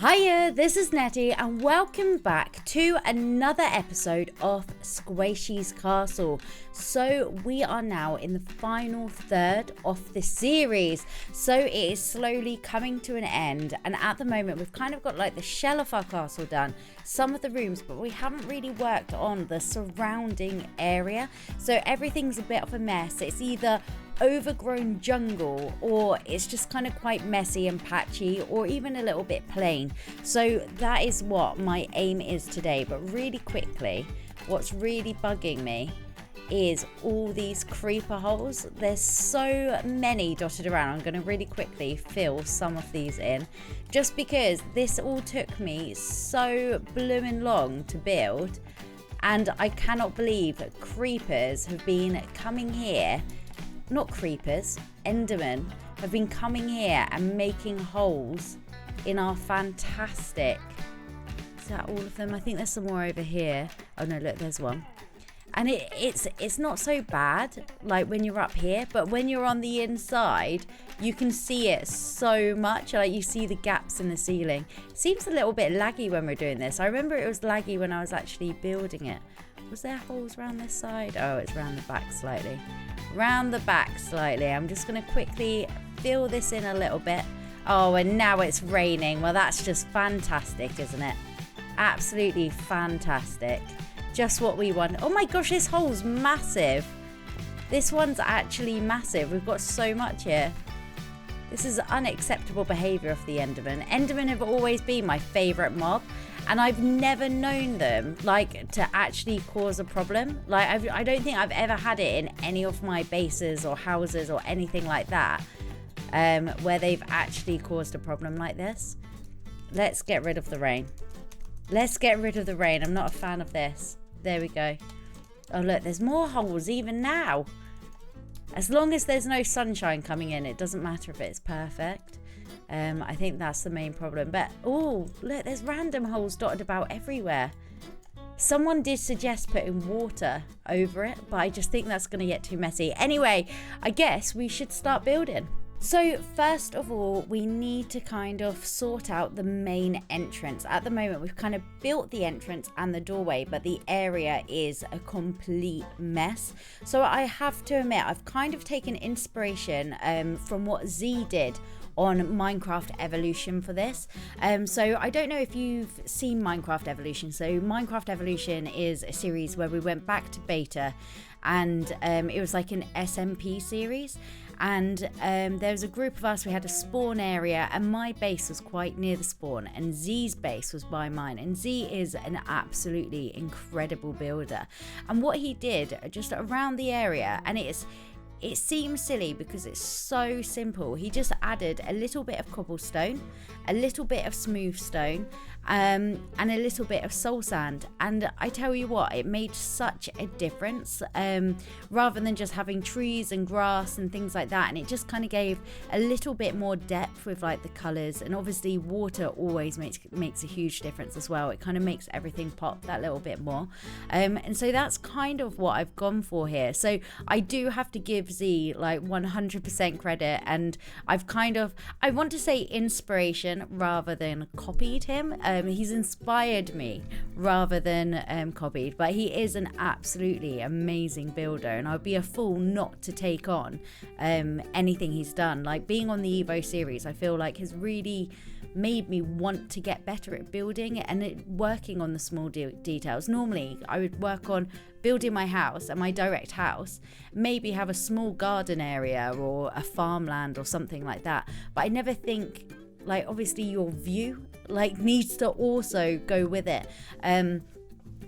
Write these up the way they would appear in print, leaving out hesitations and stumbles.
Hiya, this is Netty and welcome back to another episode of Sqaishey's Castle. So we are now in the final third of the series. So it is slowly coming to an end, and at the moment we've kind of got like the shell of our castle done, some of the rooms, but we haven't really worked on the surrounding area. So everything's a bit of a mess. It's either overgrown jungle or it's just kind of quite messy and patchy, or even a little bit plain. So that is what my aim is today. But really quickly, what's really bugging me is all these creeper holes. There's so many dotted around. I'm going to really quickly fill some of these in, just because this all took me so blooming long to build, and I cannot believe that creepers have been coming here. Not creepers, Endermen have been coming here and making holes in our fantastic... Is that all of them? I think there's some more over here. Oh no, look, there's one. And it's not so bad like when you're up here, but when you're on the inside, you can see it so much. Like you see the gaps in the ceiling. It seems a little bit laggy when we're doing this. I remember it was laggy when I was actually building it. Was there holes around this side? Oh, it's around the back slightly. Round the back slightly. I'm just going to quickly fill this in a little bit. Oh, and now it's raining. Well, that's just fantastic, isn't it? Absolutely fantastic. Just what we want. Oh my gosh, this hole's massive. This one's actually massive. We've got so much here. This is unacceptable behavior of the Enderman. Endermen have always been my favorite mob, and I've never known them like to actually cause a problem. Like I don't think I've ever had it in any of my bases or houses or anything like that, where they've actually caused a problem like this. Let's get rid of the rain. Let's get rid of the rain. I'm not a fan of this. There we go. Oh look, there's more holes even now. As long as there's no sunshine coming in, it doesn't matter if it's perfect. I think that's the main problem. But oh look, there's random holes dotted about everywhere. Someone did suggest putting water over it, but I just think that's going to get too messy. Anyway, I guess we should start building. So first of all, we need to kind of sort out the main entrance. At the moment, we've kind of built the entrance and the doorway, but the area is a complete mess. So I have to admit, I've kind of taken inspiration from what Z did on Minecraft Evolution for this. So I don't know if you've seen Minecraft Evolution. So Minecraft Evolution is a series where we went back to beta, and it was like an SMP series. And there was a group of us. We had a spawn area, and my base was quite near the spawn, and Z's base was by mine. And Z is an absolutely incredible builder, and what he did just around the area, and it seems silly because it's so simple. He just added a little bit of cobblestone, a little bit of smooth stone, and a little bit of soul sand. And I tell you what, it made such a difference, rather than just having trees and grass and things like that. And it just kind of gave a little bit more depth with like the colors. And obviously water always makes a huge difference as well. It kind of makes everything pop that little bit more. And so that's kind of what I've gone for here. So I do have to give Z like 100% credit, and I want to say inspiration rather than copied him. He's inspired me rather than copied, but he is an absolutely amazing builder, and I'd be a fool not to take on anything he's done. Like being on the Evo series, I feel like has really made me want to get better at building and working on the small details. Normally I would work on building my house and my direct house, maybe have a small garden area or a farmland or something like that, but I never think like obviously your view like needs to also go with it, and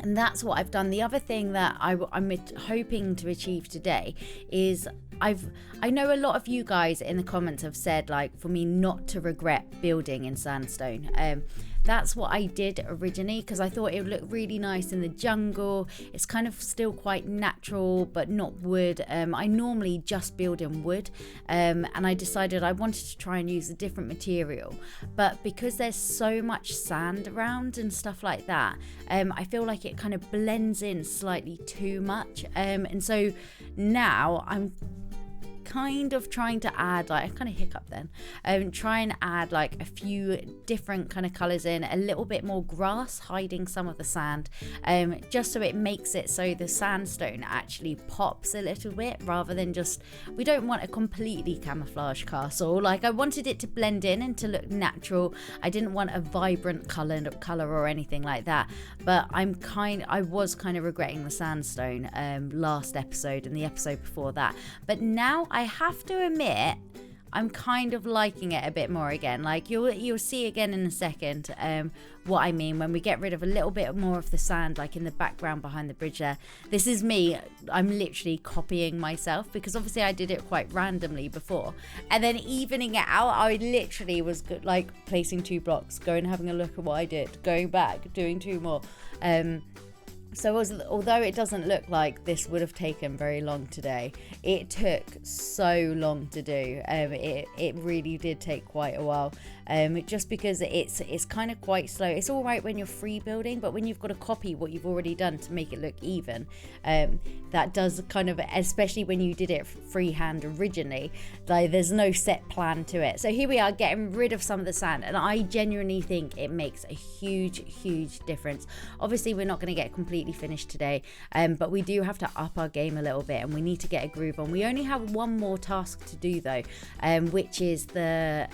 that's what I've done. The other thing that I'm hoping to achieve today is I know a lot of you guys in the comments have said like for me not to regret building in sandstone. That's what I did originally because I thought it would look really nice in the jungle. It's kind of still quite natural but not wood. I normally just build in wood, and I decided I wanted to try and use a different material, but because there's so much sand around and stuff like that, I feel like it kind of blends in slightly too much, and so now I'm kind of trying to add, like, I kind of hiccup then, try and add like a few different kind of colors in, a little bit more grass hiding some of the sand, just so it makes it so the sandstone actually pops a little bit, rather than just, we don't want a completely camouflage castle. Like, I wanted it to blend in and to look natural. I didn't want a vibrant color or anything like that, but I was kind of regretting the sandstone last episode and the episode before that, but now I have to admit I'm kind of liking it a bit more again. Like, you'll see again in a second what I mean when we get rid of a little bit more of the sand, like in the background behind the bridge there. This is me, I'm literally copying myself, because obviously I did it quite randomly before, and then evening it out, I literally was like placing 2 blocks, going having a look at what I did, going back, doing 2 more. So although it doesn't look like this would have taken very long today, it took so long to do. It really did take quite a while, just because it's kind of quite slow. It's all right when you're free building, but when you've got to copy what you've already done to make it look even, that does kind of, especially when you did it freehand originally, like there's no set plan to it. So here we are getting rid of some of the sand, and I genuinely think it makes a huge difference. Obviously we're not going to get completely finished today, but we do have to up our game a little bit, and we need to get a groove on. We only have one more task to do though, which is the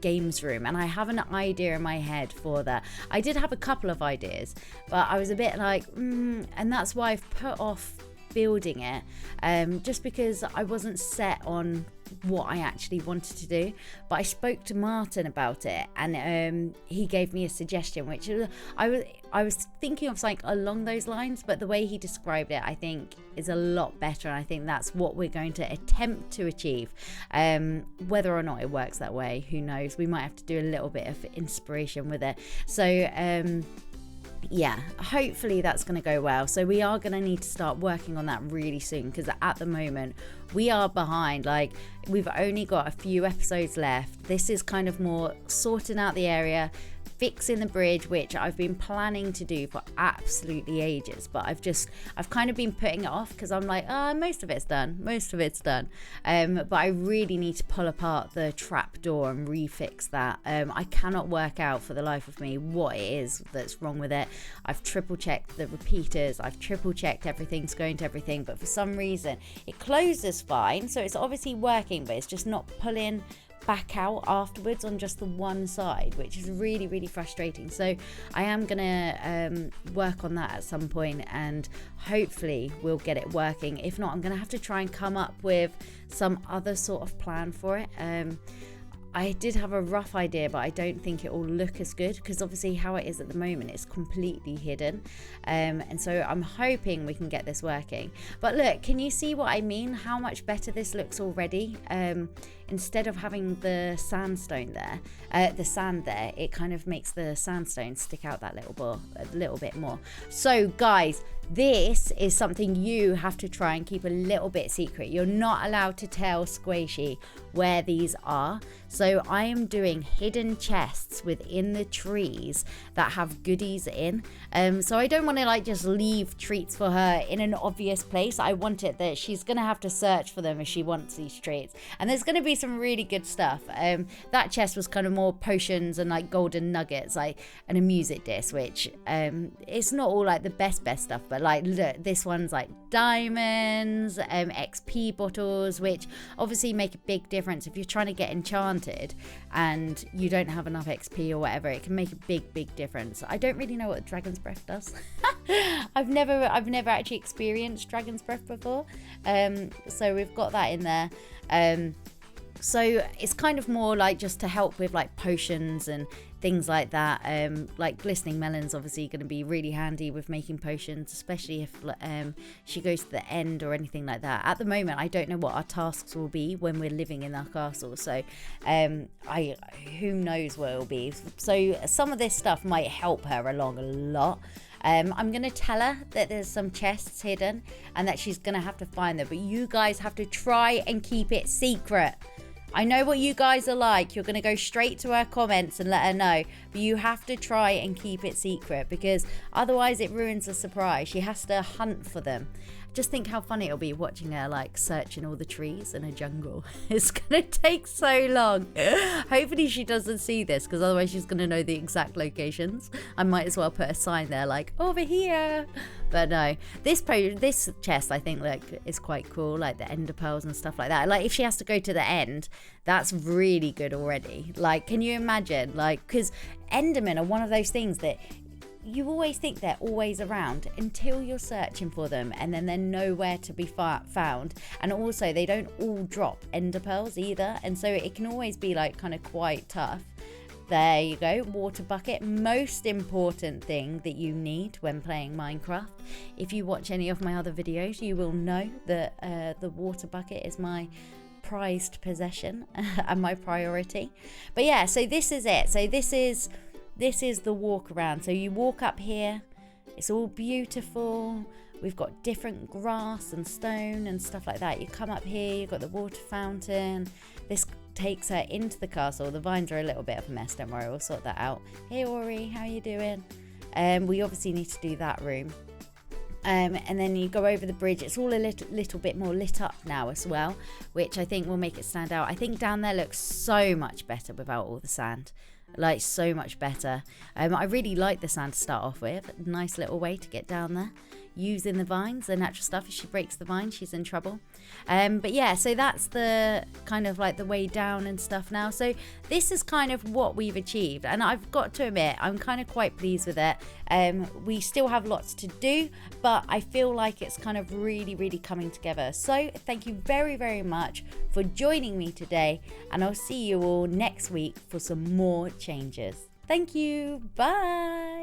games room, and I have an idea in my head for that. I did have a couple of ideas, but I was a bit like and that's why I've put off building it, just because I wasn't set on what I actually wanted to do. But I spoke to Martin about it, and he gave me a suggestion, which I was thinking of something along those lines, but the way he described it I think is a lot better, and I think that's what we're going to attempt to achieve. Whether or not it works that way, who knows, we might have to do a little bit of inspiration with it. So yeah, hopefully that's going to go well. So we are going to need to start working on that really soon, because at the moment we are behind. Like, we've only got a few episodes left. This is kind of more sorting out the area, fixing the bridge, which I've been planning to do for absolutely ages, but I've kind of been putting it off, because I'm like, most of it's done, but I really need to pull apart the trap door and refix that. I cannot work out for the life of me what it is that's wrong with it. I've triple checked the repeaters, I've triple checked everything's going to everything, but for some reason it closes fine, so it's obviously working, but it's just not pulling back out afterwards on just the one side, which is really frustrating. So I am gonna work on that at some point, and hopefully we'll get it working. If not, I'm gonna have to try and come up with some other sort of plan for it. I did have a rough idea, but I don't think it will look as good, because obviously how it is at the moment, it's completely hidden, and so I'm hoping we can get this working. But look, can you see what I mean? How much better this looks already? Instead of having the sandstone there, the sand there, it kind of makes the sandstone stick out that little bit more. So guys, this is something you have to try and keep a little bit secret. You're not allowed to tell Sqaishey where these are. So I am doing hidden chests within the trees that have goodies in. So I don't want to like just leave treats for her in an obvious place. I want it that she's gonna have to search for them if she wants these treats. And there's gonna be some really good stuff. That chest was kind of more potions and like golden nuggets, like, and a music disc, which it's not all like the best stuff, but like look, this one's like diamonds, XP bottles, which obviously make a big difference if you're trying to get enchanted and you don't have enough XP or whatever. It can make a big difference. I don't really know what Dragon's Breath does. I've never actually experienced Dragon's Breath before, so we've got that in there. So it's kind of more like just to help with like potions and things like that. Like glistening melons obviously going to be really handy with making potions, especially if she goes to the end or anything like that. At the moment I don't know what our tasks will be when we're living in our castle, so who knows what it'll be. So some of this stuff might help her along a lot. I'm going to tell her that there's some chests hidden and that she's going to have to find them, but you guys have to try and keep it secret. I know what you guys are like. You're going to go straight to her comments and let her know, but you have to try and keep it secret, because otherwise it ruins the surprise. She has to hunt for them. Just think how funny it'll be watching her like searching all the trees in a jungle. It's gonna take so long. Hopefully she doesn't see this, because otherwise she's gonna know the exact locations. I might as well put a sign there like over here. But no, this chest I think like is quite cool, like the ender pearls and stuff like that. Like if she has to go to the end, that's really good already. Like, can you imagine? Like, because endermen are one of those things that you always think they're always around until you're searching for them, and then they're nowhere to be found. And also they don't all drop ender pearls either, and so it can always be like kind of quite tough. There you go, water bucket. Most important thing that you need when playing Minecraft. If you watch any of my other videos, you will know that the water bucket is my prized possession and my priority. But yeah, so this is it. So this is the walk around. So you walk up here, it's all beautiful. We've got different grass and stone and stuff like that. You come up here, you've got the water fountain. This takes her into the castle. The vines are a little bit of a mess, don't worry, we'll sort that out. Hey Ori, how you doing? We obviously need to do that room. And then you go over the bridge. It's all a little bit more lit up now as well, which I think will make it stand out. I think down there looks so much better without all the sand. Like, so much better. I really like the sand to start off with. Nice little way to get down there. Using the vines, the natural stuff. If she breaks the vine, she's in trouble. But yeah, so that's the kind of like the way down and stuff now. So this is kind of what we've achieved, and I've got to admit I'm kind of quite pleased with it. We still have lots to do, but I feel like it's kind of really coming together. So thank you very much for joining me today, and I'll see you all next week for some more changes. Thank you. Bye.